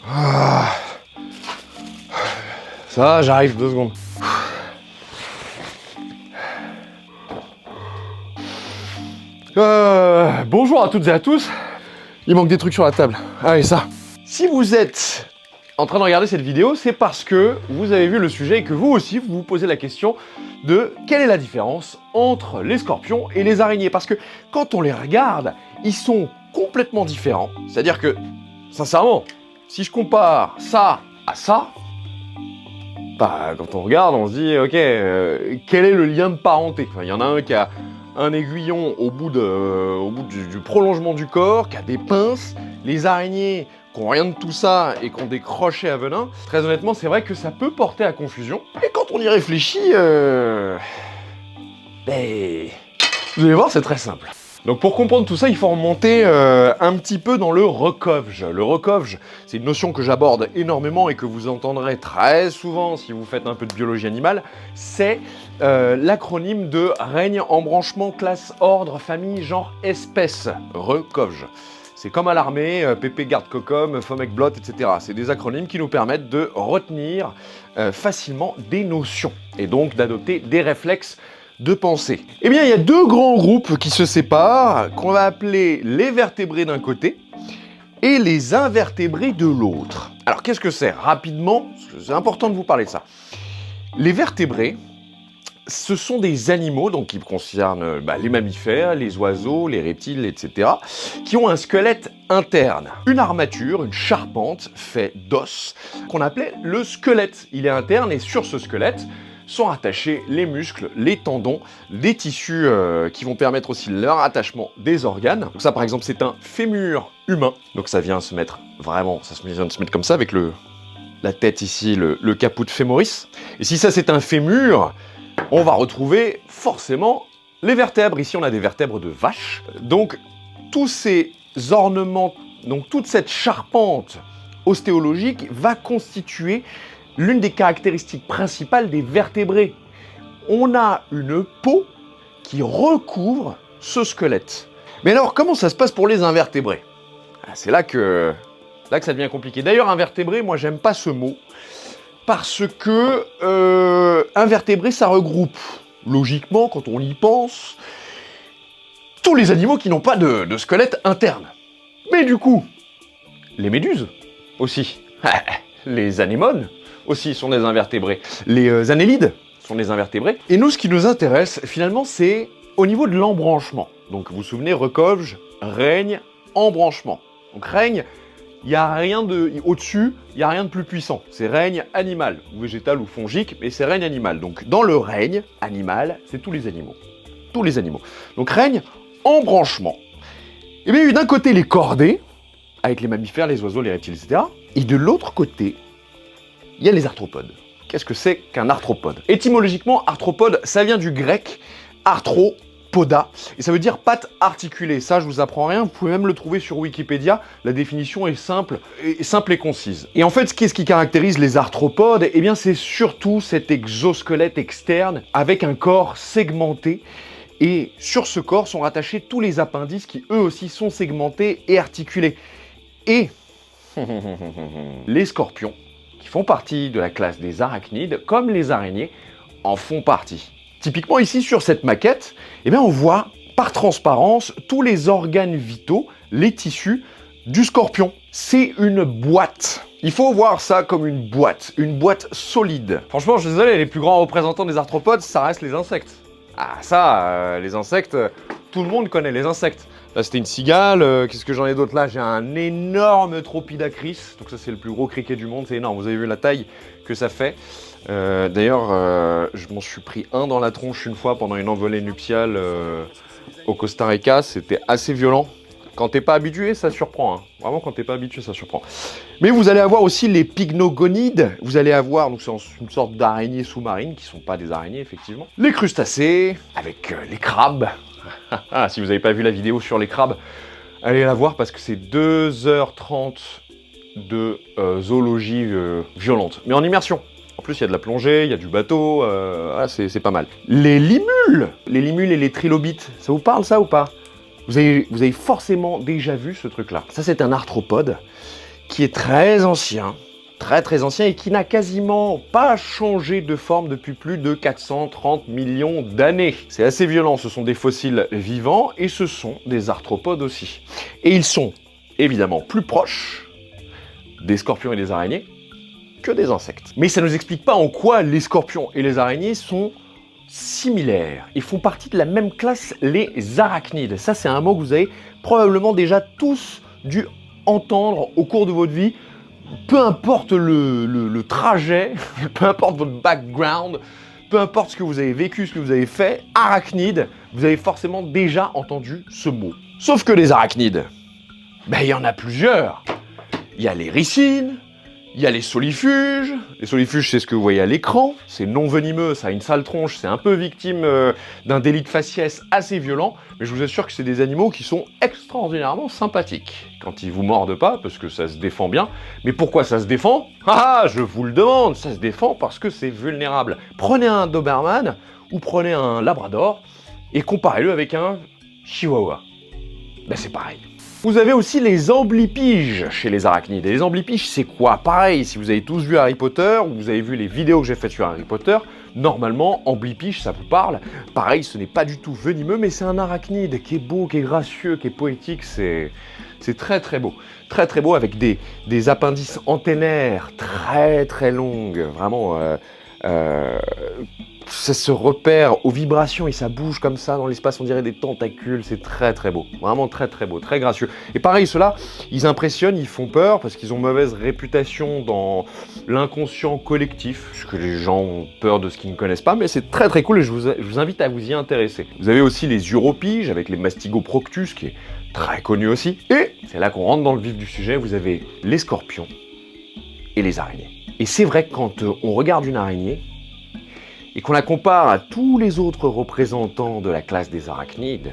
Ah. Ça, j'arrive, 2 secondes. Bonjour à toutes et à tous. Il manque des trucs sur la table. Allez, ça. Si vous êtes en train de regarder cette vidéo, c'est parce que vous avez vu le sujet et que vous aussi, vous vous posez la question de quelle est la différence entre les scorpions et les araignées. Parce que quand on les regarde, ils sont complètement différents. C'est-à-dire que, sincèrement, si je compare ça à ça, bah, quand on regarde, on se dit, ok, quel est le lien de parenté? Enfin, il y en a un qui a un aiguillon au bout du prolongement du corps, qui a des pinces. Les araignées qui n'ont rien de tout ça et qui ont des crochets à venin. Très honnêtement, c'est vrai que ça peut porter à confusion. Et quand on y réfléchit, vous allez voir, c'est très simple. Donc pour comprendre tout ça, il faut remonter un petit peu dans le recovge. Le recovge, c'est une notion que j'aborde énormément et que vous entendrez très souvent si vous faites un peu de biologie animale. C'est l'acronyme de règne, embranchement, classe, ordre, famille, genre, espèce. Recovge. C'est comme à l'armée, PP, garde cocom, FOMEC, blot, etc. C'est des acronymes qui nous permettent de retenir facilement des notions et donc d'adopter des réflexes de pensée. Eh bien, il y a 2 grands groupes qui se séparent, qu'on va appeler les vertébrés d'un côté et les invertébrés de l'autre. Alors, qu'est-ce que c'est? Rapidement, parce que c'est important de vous parler de ça. Les vertébrés, ce sont des animaux, donc qui concernent les mammifères, les oiseaux, les reptiles, etc., qui ont un squelette interne. Une armature, une charpente faite d'os, qu'on appelait le squelette. Il est interne et sur ce squelette, sont attachés les muscles, les tendons, des tissus qui vont permettre aussi leur attachement des organes. Donc ça par exemple c'est un fémur humain. Donc ça vient se mettre vraiment, vient de se mettre comme ça avec la tête ici, le caput fémoris. Et si ça c'est un fémur, on va retrouver forcément les vertèbres. Ici on a des vertèbres de vache. Donc tous ces ornements, donc toute cette charpente ostéologique va constituer l'une des caractéristiques principales des vertébrés. On a une peau qui recouvre ce squelette. Mais alors, comment ça se passe pour les invertébrés? C'est là que ça devient compliqué. D'ailleurs, invertébré, moi, j'aime pas ce mot, parce que invertébré, ça regroupe, logiquement, quand on y pense, tous les animaux qui n'ont pas de squelette interne. Mais du coup, les méduses aussi, les anémones aussi sont des invertébrés. Les annélides sont des invertébrés. Et nous, ce qui nous intéresse, finalement, c'est au niveau de l'embranchement. Donc, vous vous souvenez, recovge, règne, embranchement. Donc, règne, il n'y a rien de... Au-dessus, il n'y a rien de plus puissant. C'est règne animal, ou végétal, ou fongique, mais c'est règne animal. Donc, dans le règne animal, c'est tous les animaux. Tous les animaux. Donc, règne, embranchement. Et bien, d'un côté, les cordés, avec les mammifères, les oiseaux, les reptiles, etc. Et de l'autre côté, il y a les arthropodes. Qu'est-ce que c'est qu'un arthropode? Étymologiquement, arthropode, ça vient du grec arthropoda, et ça veut dire patte articulée. Ça, je vous apprends rien, vous pouvez même le trouver sur Wikipédia. La définition est simple et concise. Et en fait, qu'est-ce qui caractérise les arthropodes? Eh bien, c'est surtout cet exosquelette externe avec un corps segmenté. Et sur ce corps sont rattachés tous les appendices qui, eux aussi, sont segmentés et articulés. Et les scorpions, qui font partie de la classe des arachnides, comme les araignées, en font partie. Typiquement ici, sur cette maquette, eh bien, on voit par transparence tous les organes vitaux, les tissus du scorpion. C'est une boîte. Il faut voir ça comme une boîte solide. Franchement, je suis désolé, les plus grands représentants des arthropodes, ça reste les insectes. Ah ça, les insectes, tout le monde connaît les insectes. Là, c'était une cigale. Qu'est-ce que j'en ai d'autre là? J'ai un énorme Tropidacris. Donc ça, c'est le plus gros criquet du monde. C'est énorme. Vous avez vu la taille que ça fait. D'ailleurs, je m'en suis pris un dans la tronche une fois pendant une envolée nuptiale au Costa Rica. C'était assez violent. Quand t'es pas habitué, ça surprend. Hein. Vraiment, quand t'es pas habitué, ça surprend. Mais vous allez avoir aussi les pycnogonides. Vous allez avoir, donc c'est une sorte d'araignée sous-marine, qui sont pas des araignées, effectivement. Les crustacés, avec les crabes. Si vous n'avez pas vu la vidéo sur les crabes, allez la voir parce que c'est 2h30 de zoologie violente. Mais en immersion. En plus, il y a de la plongée, il y a du bateau, c'est pas mal. Les limules et les trilobites, ça vous parle ça ou pas? Vous avez forcément déjà vu ce truc-là. Ça, c'est un arthropode qui est très ancien, très ancien, et qui n'a quasiment pas changé de forme depuis plus de 430 millions d'années. C'est assez violent, ce sont des fossiles vivants, et ce sont des arthropodes aussi. Et ils sont évidemment plus proches des scorpions et des araignées que des insectes. Mais ça ne nous explique pas en quoi les scorpions et les araignées sont similaires. Ils font partie de la même classe, les arachnides. Ça, c'est un mot que vous avez probablement déjà tous dû entendre au cours de votre vie. Peu importe le trajet, peu importe votre background, peu importe ce que vous avez vécu, ce que vous avez fait, arachnide, vous avez forcément déjà entendu ce mot. Sauf que les arachnides, ben, il y en a plusieurs. Il y a les ricines, il y a les solifuges. Les solifuges, c'est ce que vous voyez à l'écran. C'est non venimeux, ça a une sale tronche, c'est un peu victime d'un délit de faciès assez violent. Mais je vous assure que c'est des animaux qui sont extraordinairement sympathiques. Quand ils vous mordent pas, parce que ça se défend bien. Mais pourquoi ça se défend? Ah, je vous le demande, ça se défend parce que c'est vulnérable. Prenez un Doberman ou prenez un Labrador et comparez-le avec un Chihuahua. Ben c'est pareil. Vous avez aussi les amblipiges chez les arachnides. Et les amblipiges, c'est quoi? Pareil, si vous avez tous vu Harry Potter, ou vous avez vu les vidéos que j'ai faites sur Harry Potter, normalement, amblypige, ça vous parle. Pareil, ce n'est pas du tout venimeux, mais c'est un arachnide qui est beau, qui est gracieux, qui est poétique, c'est très beau. Très beau, avec des appendices antennaires très longues, vraiment... ça se repère aux vibrations et ça bouge comme ça dans l'espace, on dirait des tentacules, c'est très beau, vraiment très beau, très gracieux. Et pareil, ceux-là, ils impressionnent, ils font peur parce qu'ils ont mauvaise réputation dans l'inconscient collectif, parce que les gens ont peur de ce qu'ils ne connaissent pas, mais c'est très cool et je vous invite à vous y intéresser. Vous avez aussi les uropiges avec les mastigoproctus, qui est très connu aussi, et c'est là qu'on rentre dans le vif du sujet, vous avez les scorpions et les araignées. Et c'est vrai que quand on regarde une araignée, et qu'on la compare à tous les autres représentants de la classe des arachnides,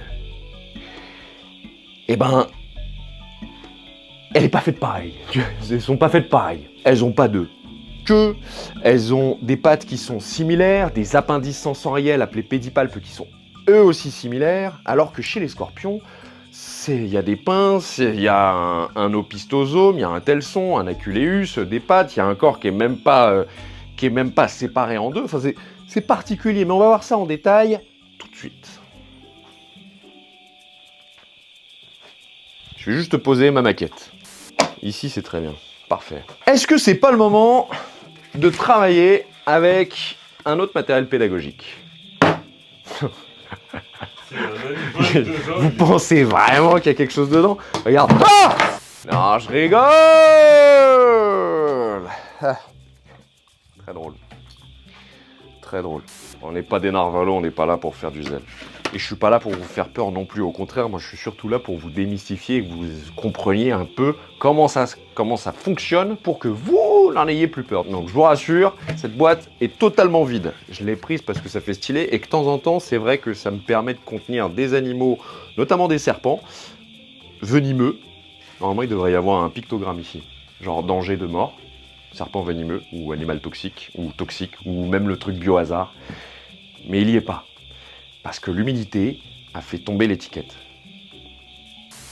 eh ben, elle n'est pas faite pareil. Elles sont pas faites pareil. Elles n'ont pas de queue, elles ont des pattes qui sont similaires, des appendices sensoriels appelés pédipalpes qui sont eux aussi similaires, alors que chez les scorpions, il y a des pinces, il y a un opistosome, il y a un telson, un aculeus, des pattes, il y a un corps qui est même pas séparé en deux. Enfin, c'est particulier, mais on va voir ça en détail tout de suite. Je vais juste poser ma maquette. Ici, c'est très bien. Parfait. Est-ce que c'est pas le moment de travailler avec un autre matériel pédagogique? Vous pensez vraiment qu'il y a quelque chose dedans? Regarde. Ah! Non, je rigole. Très drôle. Très drôle. On n'est pas des narvalos, on n'est pas là pour faire du zèle. Et je suis pas là pour vous faire peur non plus, au contraire, moi je suis surtout là pour vous démystifier et que vous compreniez un peu comment ça fonctionne pour que vous n'en ayez plus peur. Donc je vous rassure, cette boîte est totalement vide. Je l'ai prise parce que ça fait stylé et que de temps en temps, c'est vrai que ça me permet de contenir des animaux, notamment des serpents, venimeux. Normalement, il devrait y avoir un pictogramme ici, genre danger de mort. Serpent venimeux, ou animal toxique, ou même le truc biohazard. Mais il n'y est pas. Parce que l'humidité a fait tomber l'étiquette.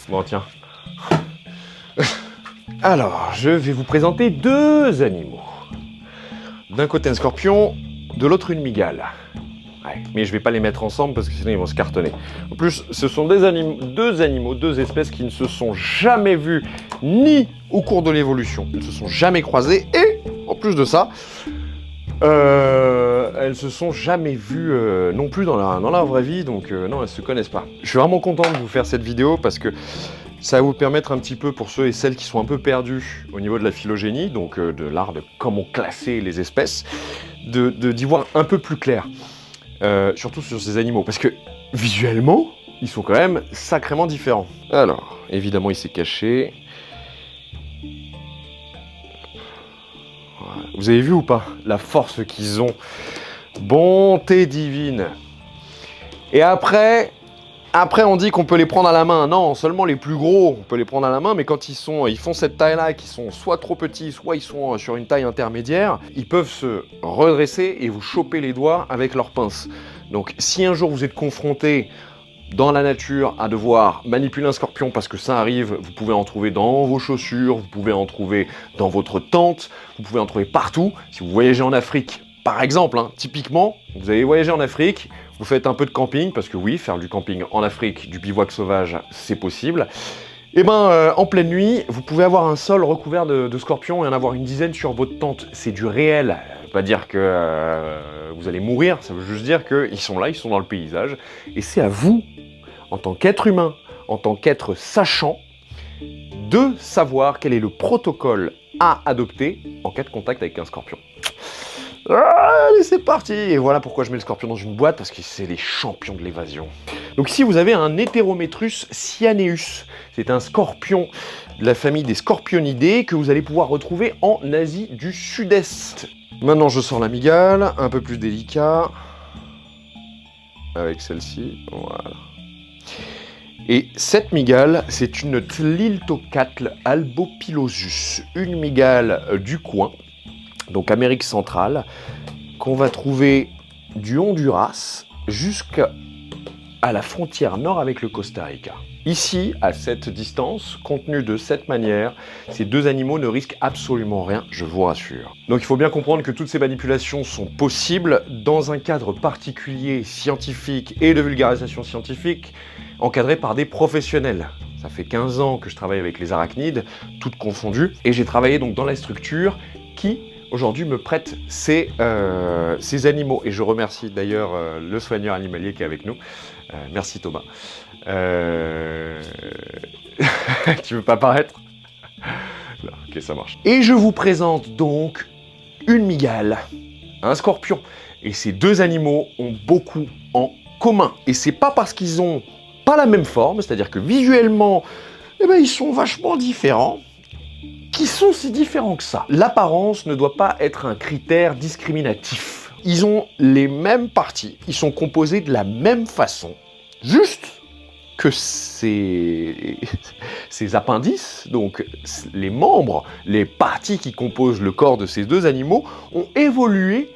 Bon, tiens. Alors, je vais vous présenter deux animaux. D'un côté un scorpion, de l'autre une mygale. Ouais, mais je vais pas les mettre ensemble parce que sinon ils vont se cartonner. En plus, ce sont deux espèces qui ne se sont jamais vues ni au cours de l'évolution. Elles ne se sont jamais croisées et, en plus de ça, elles se sont jamais vues non plus dans la vraie vie, donc non, elles se connaissent pas. Je suis vraiment content de vous faire cette vidéo parce que ça va vous permettre un petit peu, pour ceux et celles qui sont un peu perdus au niveau de la phylogénie, donc de l'art de comment classer les espèces, d'y voir un peu plus clair. Surtout sur ces animaux, parce que visuellement, ils sont quand même sacrément différents. Alors, évidemment, il s'est caché. Voilà. Vous avez vu ou pas la force qu'ils ont? Bonté divine. Et après, on dit qu'on peut les prendre à la main. Non, seulement les plus gros, on peut les prendre à la main, mais quand ils font cette taille-là, qu'ils sont soit trop petits, soit ils sont sur une taille intermédiaire, ils peuvent se redresser et vous choper les doigts avec leurs pinces. Donc, si un jour vous êtes confronté dans la nature à devoir manipuler un scorpion parce que ça arrive, vous pouvez en trouver dans vos chaussures, vous pouvez en trouver dans votre tente, vous pouvez en trouver partout. Si vous voyagez en Afrique, par exemple, typiquement, vous allez voyager en Afrique, vous faites un peu de camping, parce que oui, faire du camping en Afrique, du bivouac sauvage, c'est possible. Et en pleine nuit, vous pouvez avoir un sol recouvert de scorpions et en avoir une dizaine sur votre tente. C'est du réel. Ça veut pas dire que vous allez mourir, ça veut juste dire qu'ils sont là, ils sont dans le paysage. Et c'est à vous, en tant qu'être humain, en tant qu'être sachant, de savoir quel est le protocole à adopter en cas de contact avec un scorpion. Allez, c'est parti! Et voilà pourquoi je mets le scorpion dans une boîte, parce que c'est les champions de l'évasion. Donc ici, vous avez un Heterometrus cyaneus. C'est un scorpion de la famille des scorpionidés que vous allez pouvoir retrouver en Asie du Sud-Est. Maintenant, je sors la mygale, un peu plus délicat. Avec celle-ci, voilà. Et cette mygale, c'est une Tliltocatle albopilosus, une mygale du coin, donc Amérique centrale, qu'on va trouver du Honduras jusqu'à la frontière nord avec le Costa Rica. Ici, à cette distance, contenu de cette manière, ces deux animaux ne risquent absolument rien, je vous rassure. Donc il faut bien comprendre que toutes ces manipulations sont possibles dans un cadre particulier scientifique et de vulgarisation scientifique, encadré par des professionnels. Ça fait 15 ans que je travaille avec les arachnides, toutes confondues, et j'ai travaillé donc dans la structure qui aujourd'hui me prête ces animaux. Et je remercie d'ailleurs le soigneur animalier qui est avec nous. Merci Thomas. Tu veux pas paraître? Non, ok, ça marche. Et je vous présente donc une mygale, un scorpion. Et ces deux animaux ont beaucoup en commun. Et c'est pas parce qu'ils ont pas la même forme, c'est-à-dire que visuellement, ils sont vachement différents, qui sont si différents que ça. L'apparence ne doit pas être un critère discriminatif. Ils ont les mêmes parties, ils sont composés de la même façon, juste que ces appendices, donc les membres, les parties qui composent le corps de ces deux animaux, ont évolué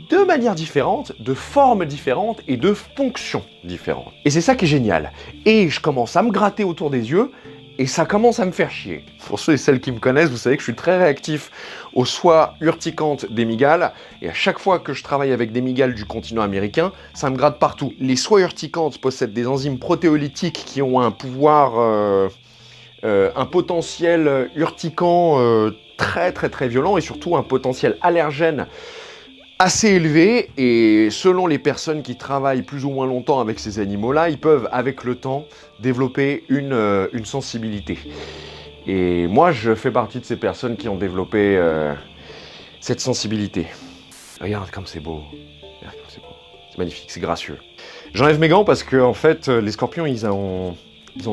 de manière différente, de formes différentes et de fonctions différentes. Et c'est ça qui est génial. Et je commence à me gratter autour des yeux, et ça commence à me faire chier. Pour ceux et celles qui me connaissent, vous savez que je suis très réactif aux soies urticantes des mygales, et à chaque fois que je travaille avec des mygales du continent américain, ça me gratte partout. Les soies urticantes possèdent des enzymes protéolytiques qui ont un pouvoir, un potentiel urticant très très très violent, et surtout un potentiel allergène assez élevé, et selon les personnes qui travaillent plus ou moins longtemps avec ces animaux-là, ils peuvent, avec le temps, développer une sensibilité. Et moi, je fais partie de ces personnes qui ont développé cette sensibilité. Regarde comme c'est beau. Regarde comme c'est beau. C'est magnifique, c'est gracieux. J'enlève mes gants parce que, en fait, les scorpions, ils ont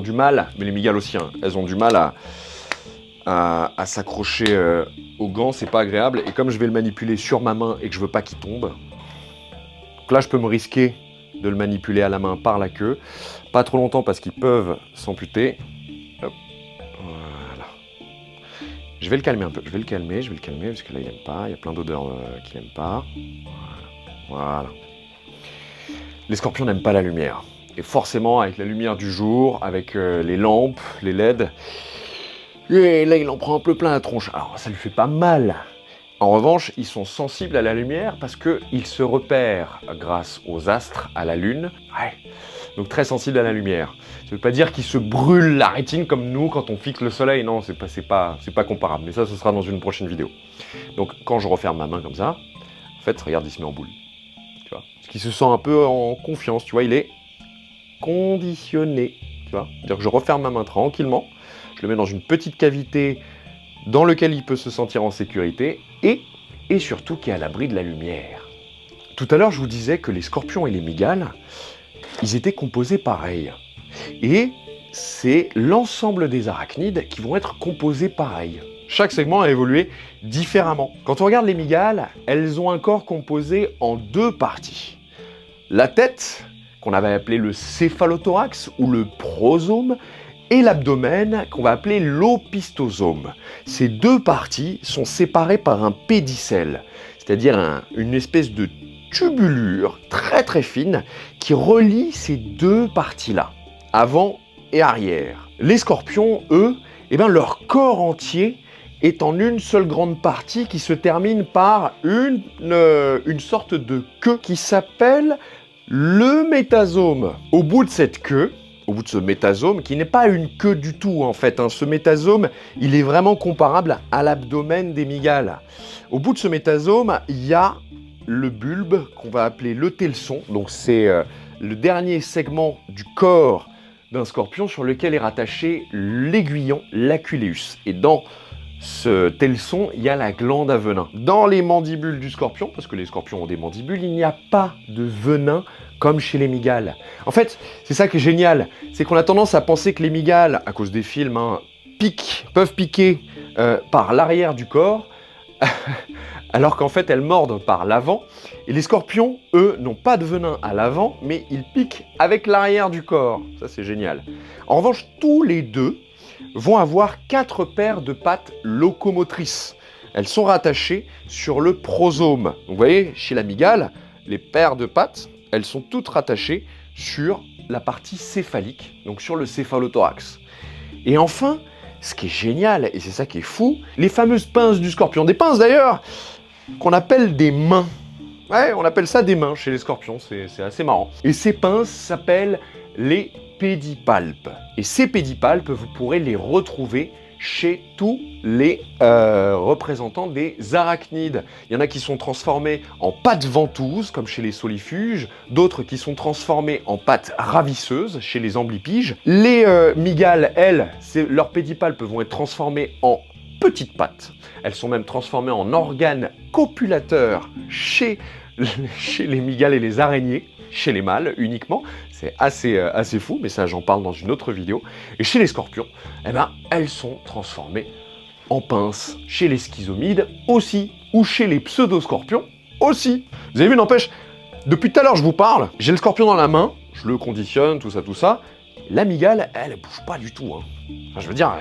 du mal, mais les mygales aussi, elles ont du mal à s'accrocher aux gants, c'est pas agréable, et comme je vais le manipuler sur ma main et que je veux pas qu'il tombe, donc là je peux me risquer de le manipuler à la main par la queue, pas trop longtemps parce qu'ils peuvent s'amputer. Hop, voilà. Je vais le calmer un peu, je vais le calmer parce que là il aime pas, il y a plein d'odeurs qu'il aime pas. Voilà. Les scorpions n'aiment pas la lumière, et forcément avec la lumière du jour, avec les lampes, les LED, et là, il en prend un peu plein la tronche. Alors, ça lui fait pas mal. En revanche, ils sont sensibles à la lumière parce qu'ils se repèrent grâce aux astres, à la lune. Ouais. Donc très sensibles à la lumière. Ça veut pas dire qu'ils se brûlent la rétine comme nous quand on fixe le soleil. Non, c'est pas comparable. Mais ça, ce sera dans une prochaine vidéo. Donc, quand je referme ma main comme ça, en fait, regarde, il se met en boule. Tu vois? Parce qu'il se sent un peu en confiance. Tu vois, il est conditionné. Tu vois? C'est-à-dire que je referme ma main tranquillement. Je le mets dans une petite cavité dans laquelle il peut se sentir en sécurité et surtout qui est à l'abri de la lumière. Tout à l'heure, je vous disais que les scorpions et les mygales, ils étaient composés pareil. Et c'est l'ensemble des arachnides qui vont être composés pareil. Chaque segment a évolué différemment. Quand on regarde les mygales, elles ont un corps composé en deux parties. La tête, qu'on avait appelé le céphalothorax ou le prosome, et l'abdomen qu'on va appeler l'opistosome. Ces deux parties sont séparées par un pédicelle, c'est-à-dire une espèce de tubulure très très fine qui relie ces deux parties-là, avant et arrière. Les scorpions, eux, eh ben, leur corps entier est en une seule grande partie qui se termine par une sorte de queue qui s'appelle le métasome. Au bout de cette queue, au bout de ce métasome, qui n'est pas une queue du tout en fait, hein, ce métasome, il est vraiment comparable à l'abdomen des mygales. Au bout de ce métasome, il y a le bulbe qu'on va appeler le telson, donc c'est le dernier segment du corps d'un scorpion sur lequel est rattaché l'aiguillon, l'aculeus. Et dans ce telson, il y a la glande à venin. Dans les mandibules du scorpion, parce que les scorpions ont des mandibules, il n'y a pas de venin comme chez les mygales. En fait, c'est ça qui est génial, c'est qu'on a tendance à penser que les mygales, à cause des films, hein, peuvent piquer par l'arrière du corps, alors qu'en fait elles mordent par l'avant. Et les scorpions, eux, n'ont pas de venin à l'avant, mais ils piquent avec l'arrière du corps. Ça, c'est génial. En revanche, tous les deux vont avoir 4 paires de pattes locomotrices. Elles sont rattachées sur le prosome. Donc, vous voyez, chez la mygale, les paires de pattes, elles sont toutes rattachées sur la partie céphalique, donc sur le céphalothorax. Et enfin, ce qui est génial, et c'est ça qui est fou, les fameuses pinces du scorpion. Des pinces d'ailleurs qu'on appelle des mains. Ouais, on appelle ça des mains chez les scorpions, c'est assez marrant. Et ces pinces s'appellent les pédipalpes. Et ces pédipalpes, vous pourrez les retrouver chez tous les représentants des arachnides. Il y en a qui sont transformés en pattes ventouses, comme chez les solifuges, d'autres qui sont transformés en pattes ravisseuses, chez les amblipiges. Les mygales, elles, leurs pédipalpes vont être transformés en petites pattes. Elles sont même transformées en organes copulateurs chez les mygales et les araignées, chez les mâles uniquement. C'est assez fou, mais ça j'en parle dans une autre vidéo. Et chez les scorpions, eh ben, elles sont transformées en pinces. Chez les schizomides aussi, ou chez les pseudo-scorpions aussi. Vous avez vu, n'empêche, depuis tout à l'heure je vous parle, j'ai le scorpion dans la main, je le conditionne, tout ça. La mygale, elle bouge pas du tout. Hein. Enfin, je veux dire,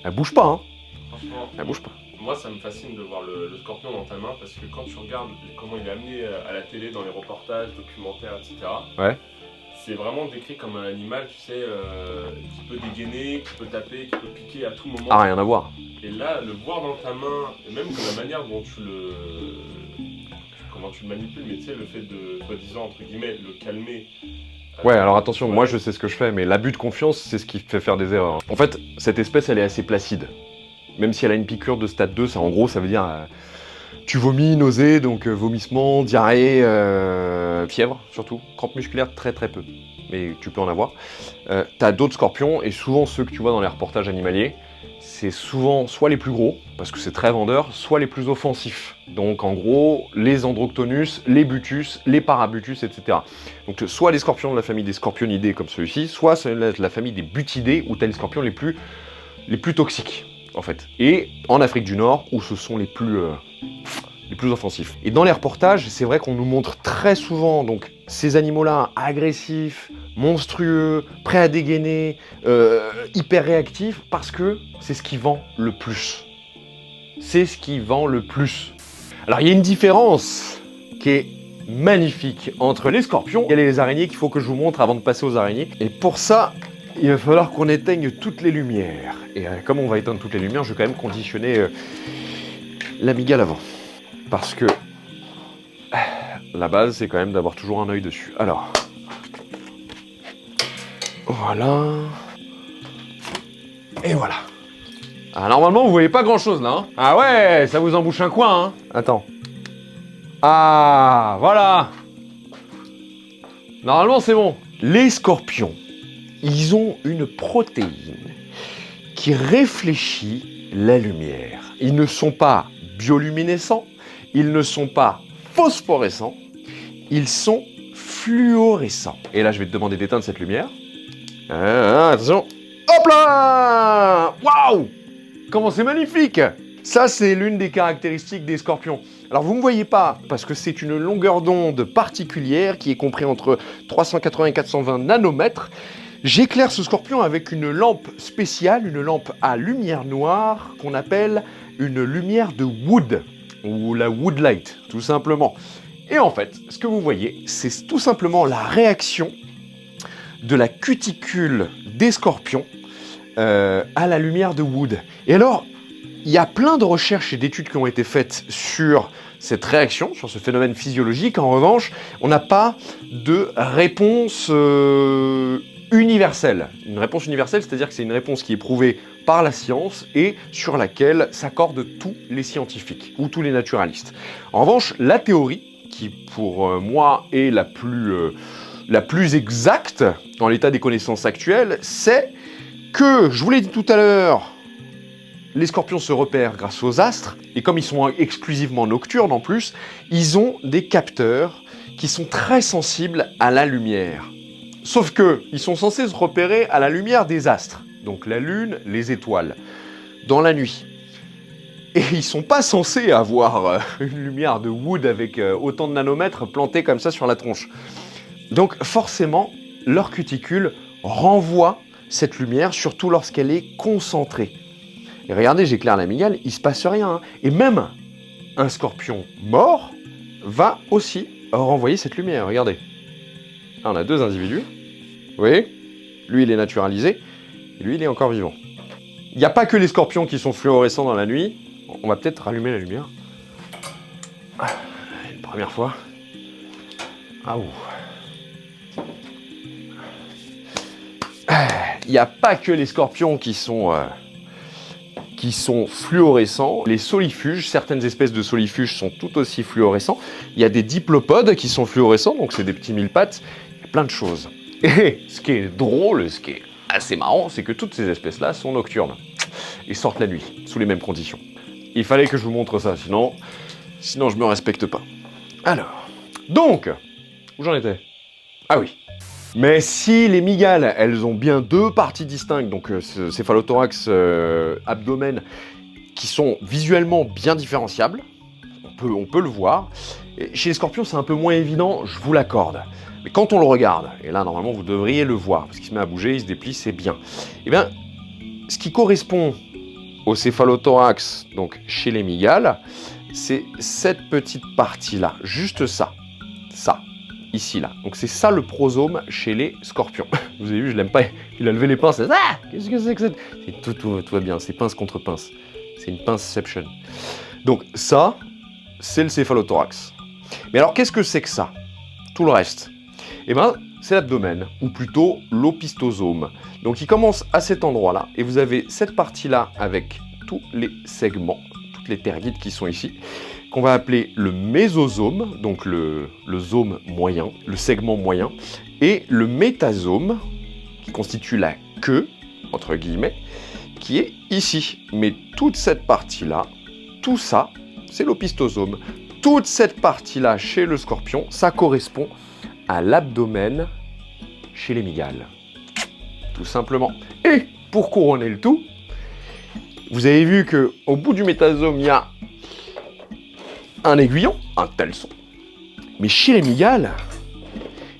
elle bouge pas. Hein. Franchement, elle bouge pas. Moi, ça me fascine de voir le scorpion dans ta main parce que quand tu regardes comment il est amené à la télé, dans les reportages, documentaires, etc., ouais. C'est vraiment décrit comme un animal, tu sais, qui peut dégainer, qui peut taper, qui peut piquer à tout moment. Ah, rien à voir. Et là, le voir dans ta main, et même que la manière dont tu le manipules, mais tu sais, le fait de, soi-disant, entre guillemets, le calmer. Ouais, alors attention, moi je sais ce que je fais, mais l'abus de confiance, c'est ce qui fait faire des erreurs. En fait, cette espèce, elle est assez placide. Même si elle a une piqûre de stade 2, ça, en gros, ça veut dire tu vomis, nausée, donc vomissement, diarrhée, fièvre surtout, crampes musculaires très très peu, mais tu peux en avoir. T'as d'autres scorpions, et souvent ceux que tu vois dans les reportages animaliers, c'est souvent soit les plus gros, parce que c'est très vendeur, soit les plus offensifs. Donc en gros, les androctonus, les butus, les parabutus, etc. Donc soit les scorpions de la famille des scorpionidés comme celui-ci, soit la famille des butidés, où t'as les scorpions les plus toxiques. En fait. Et en Afrique du Nord, où ce sont les plus offensifs. Et dans les reportages, c'est vrai qu'on nous montre très souvent donc ces animaux-là agressifs, monstrueux, prêts à dégainer, hyper réactifs, parce que c'est ce qui vend le plus. C'est ce qui vend le plus. Alors il y a une différence qui est magnifique entre les scorpions et les araignées qu'il faut que je vous montre avant de passer aux araignées. Et pour ça, il va falloir qu'on éteigne toutes les lumières. Et comme on va éteindre toutes les lumières, je vais quand même conditionner la mygale avant. Parce que la base, c'est quand même d'avoir toujours un œil dessus. Alors, voilà. Et voilà. Ah, normalement, vous voyez pas grand-chose là. Hein. Ah ouais, ça vous embouche un coin. Hein. Attends. Ah, voilà. Normalement, c'est bon. Les scorpions, ils ont une protéine qui réfléchit la lumière. Ils ne sont pas bioluminescents, ils ne sont pas phosphorescents, ils sont fluorescents. Et là, je vais te demander d'éteindre cette lumière. Attention. Hop là! Waouh! Comment c'est magnifique! Ça, c'est l'une des caractéristiques des scorpions. Alors, vous ne me voyez pas, parce que c'est une longueur d'onde particulière qui est comprise entre 380 et 420 nanomètres. J'éclaire ce scorpion avec une lampe spéciale, une lampe à lumière noire qu'on appelle une lumière de Wood. ou la woodlight, tout simplement. Et en fait, ce que vous voyez, c'est tout simplement la réaction de la cuticule des scorpions à la lumière de wood. Et alors, il y a plein de recherches et d'études qui ont été faites sur cette réaction, sur ce phénomène physiologique. En revanche, on n'a pas de réponse universelle. Une réponse universelle, c'est-à-dire que c'est une réponse qui est prouvée par la science et sur laquelle s'accordent tous les scientifiques ou tous les naturalistes. En revanche, la théorie, qui pour moi est la plus exacte dans l'état des connaissances actuelles, c'est que, je vous l'ai dit tout à l'heure, les scorpions se repèrent grâce aux astres, et comme ils sont exclusivement nocturnes en plus, ils ont des capteurs qui sont très sensibles à la lumière. Sauf que, ils sont censés se repérer à la lumière des astres, donc la lune, les étoiles, dans la nuit. Et ils sont pas censés avoir une lumière de wood avec autant de nanomètres plantés comme ça sur la tronche. Donc forcément, leur cuticule renvoie cette lumière, surtout lorsqu'elle est concentrée. Et regardez, j'éclaire la mygale, il se passe rien. Hein. Et même un scorpion mort va aussi renvoyer cette lumière. Regardez. Là, on a deux individus. Vous voyez ? Lui, il est naturalisé. Et lui, il est encore vivant. Il n'y a pas que les scorpions qui sont fluorescents dans la nuit. On va peut-être rallumer la lumière. Une première fois. Ah ouh. Il n'y a pas que les scorpions qui sont fluorescents. Les solifuges, certaines espèces de solifuges sont tout aussi fluorescents. Il y a des diplopodes qui sont fluorescents, donc c'est des petits mille-pattes. Il y a plein de choses. Et ce qui est drôle, ce qui est assez marrant, c'est que toutes ces espèces-là sont nocturnes et sortent la nuit, sous les mêmes conditions. Il fallait que je vous montre ça, sinon je me respecte pas. Alors, donc, où j'en étais ? Ah oui. Mais si les mygales, elles ont bien deux parties distinctes, donc céphalothorax, abdomen, qui sont visuellement bien différenciables, on peut le voir. Et chez les scorpions, c'est un peu moins évident, je vous l'accorde. Mais quand on le regarde, et là normalement vous devriez le voir, parce qu'il se met à bouger, il se déplie, c'est bien. Eh bien, ce qui correspond au céphalothorax, donc chez les mygales, c'est cette petite partie-là, juste ça, ici là. Donc c'est ça le prosome chez les scorpions. Vous avez vu, je l'aime pas, il a levé les pinces, ah, qu'est-ce que c'est que ça ? Tout va bien, c'est pince contre pince, c'est une pinceception. Donc ça, c'est le céphalothorax. Mais alors qu'est-ce que c'est que ça ? Tout le reste ? Eh bien, c'est l'abdomen, ou plutôt l'opistosome. Donc il commence à cet endroit-là, et vous avez cette partie-là avec tous les segments, toutes les tergites qui sont ici, qu'on va appeler le mésosome, donc le zome moyen, le segment moyen, et le métasome, qui constitue la queue, entre guillemets, qui est ici. Mais toute cette partie-là, tout ça, c'est l'opistosome. Toute cette partie-là, chez le scorpion, ça correspond à l'abdomen chez les mygales. Tout simplement. Et pour couronner le tout, vous avez vu qu'au bout du métasome, il y a un aiguillon, un taleçon. Mais chez les mygales,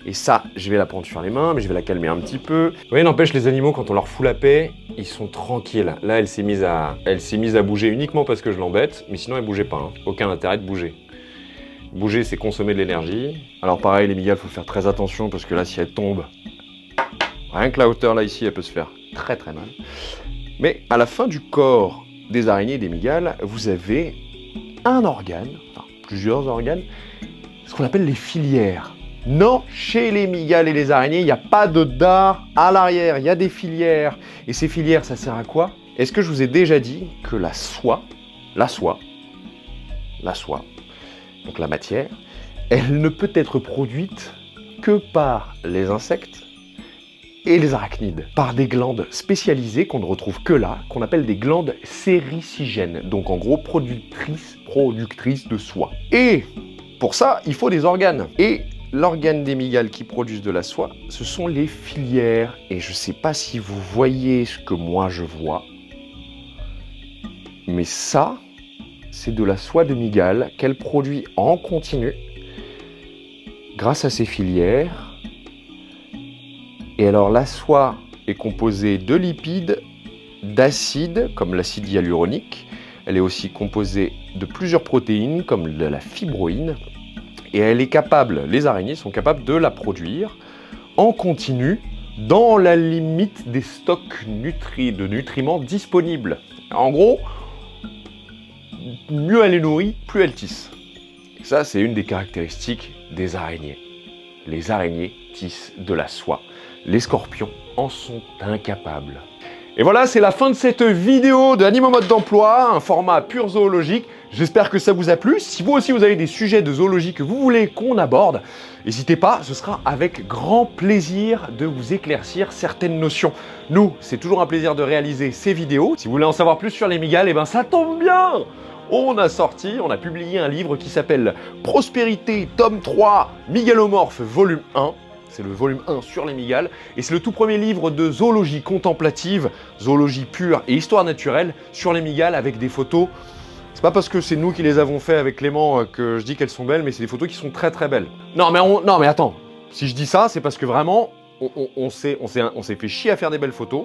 et ça, je vais la prendre sur les mains, mais je vais la calmer un petit peu. Vous voyez, n'empêche, les animaux, quand on leur fout la paix, ils sont tranquilles. Là, elle s'est mise à bouger uniquement parce que je l'embête, mais sinon, elle bougeait pas. Hein. Aucun intérêt de bouger. Bouger, c'est consommer de l'énergie. Alors pareil, les mygales, il faut faire très attention parce que là, si elles tombent, rien que la hauteur là, ici, elle peut se faire très très mal. Mais à la fin du corps des araignées et des mygales, vous avez un organe, enfin plusieurs organes, ce qu'on appelle les filières. Non, chez les mygales et les araignées, il n'y a pas de dard à l'arrière, il y a des filières. Et ces filières, ça sert à quoi ? Est-ce que je vous ai déjà dit que la soie, donc la matière, elle ne peut être produite que par les insectes et les arachnides, par des glandes spécialisées qu'on ne retrouve que là, qu'on appelle des glandes séricigènes, donc en gros productrices de soie. Et pour ça, il faut des organes. Et l'organe des mygales qui produisent de la soie, ce sont les filières. Et je ne sais pas si vous voyez ce que moi je vois, mais ça, c'est de la soie de mygale qu'elle produit en continu grâce à ses filières. Et alors la soie est composée de lipides, d'acides comme l'acide hyaluronique, Elle est aussi composée de plusieurs protéines, comme de la fibroïne. Et elle est capable, les araignées sont capables de la produire en continu dans la limite des stocks de nutriments disponibles. En gros, mieux elle est nourrie, plus elle tisse. Et ça, c'est une des caractéristiques des araignées. Les araignées tissent de la soie. Les scorpions en sont incapables. Et voilà, c'est la fin de cette vidéo de Animaux Mode d'emploi, un format pur zoologique. J'espère que ça vous a plu. Si vous aussi vous avez des sujets de zoologie que vous voulez qu'on aborde, n'hésitez pas, ce sera avec grand plaisir de vous éclaircir certaines notions. Nous, c'est toujours un plaisir de réaliser ces vidéos. Si vous voulez en savoir plus sur les mygales, eh ben ça tombe bien! On a publié un livre qui s'appelle Prospérité, tome 3, Mygalomorphes, volume 1. C'est le volume 1 sur les mygales, et c'est le tout premier livre de zoologie contemplative, zoologie pure et histoire naturelle sur les mygales avec des photos. C'est pas parce que c'est nous qui les avons fait avec Clément que je dis qu'elles sont belles, mais c'est des photos qui sont très très belles. Non mais attends, si je dis ça, c'est parce que vraiment, on s'est fait chier à faire des belles photos,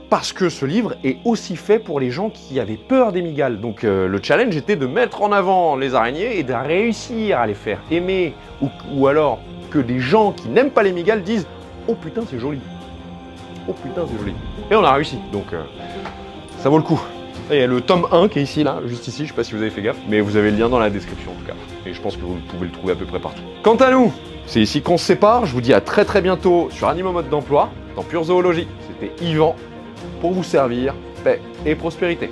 parce que ce livre est aussi fait pour les gens qui avaient peur des mygales. Donc le challenge était de mettre en avant les araignées et de réussir à les faire aimer, ou alors que des gens qui n'aiment pas les mygales disent « Oh putain, c'est joli !» Oh putain, c'est joli. Et on a réussi, donc ça vaut le coup. Et il y a le tome 1 qui est ici, là, juste ici, je sais pas si vous avez fait gaffe, mais vous avez le lien dans la description en tout cas. Et je pense que vous pouvez le trouver à peu près partout. Quant à nous, c'est ici qu'on se sépare. Je vous dis à très très bientôt sur Animaux Mode d'emploi, dans Pure Zoologie. C'était Yvan, pour vous servir, paix et prospérité.